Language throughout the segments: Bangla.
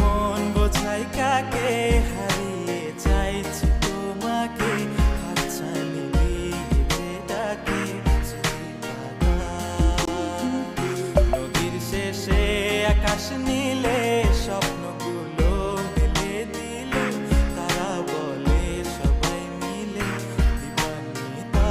মন বোঝাই কাকে, হারিয়ে চাইছি তোমাকে, হাতছানি দিয়ে ডাকে নদীর শেষে আকাশ নীলে স্বপ্নগুলো মেলে দিল, তারা বলে সবাই মিলে দিবানিতা।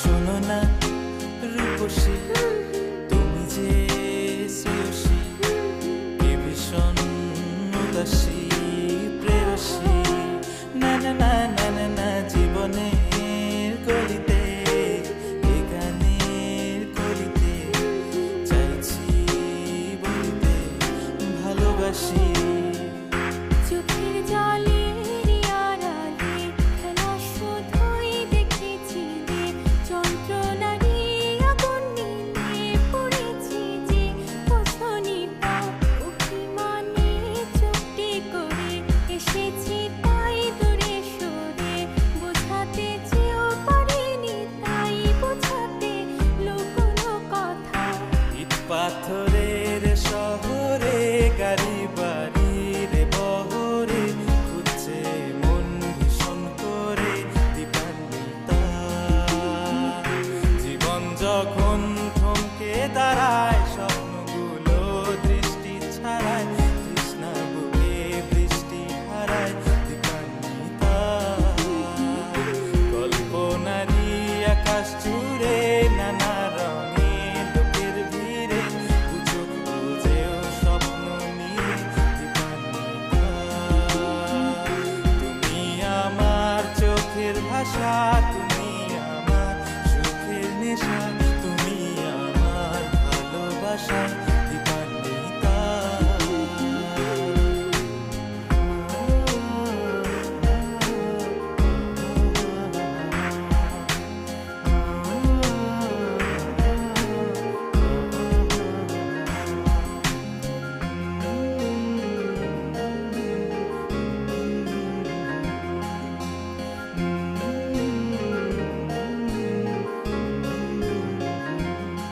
শোনো না রূপসী, তুমি যে শ্রেয়সী, কে ভীষণ উদাসী প্রেয়সী, না না না না না না জীবনের গলিতে, এ গানের কলিতে চাইছি বলতে ভালোবাসি। চোখের জলের আড়ালে খেলা শুধুই দেখেছি যে, যন্ত্রণারই আগুন নিয়ে পড়েছি যে, বোঝনি তা অভিমানে চুপটি করে এসেছি তাই দূরে সরে, বোঝাতে চেয়েও পারিনি তাই বোঝাতে লুকোনো কথা। ইট পাথরের শহরে গাড়ি বাড়ির বহরে খুঁজছে মন ভীষণ করে দিবানিতা। জীবন যখন থমকে দাঁড়ায়, স্বপ্নগুলো দৃষ্টি ছাড়ায়, তৃষ্ণা বুকে বৃষ্টি হারায় দিবানিতা। কল্পনারই আকাশ জুড়ে নানা রঙে লোকের ভিড়ে, বুঝো বুঝেও স্বপ্ন নিয়ে দিবানিতা। তুমি আমার চোখের ভাষা, তুমি আমার সুখের নেশা।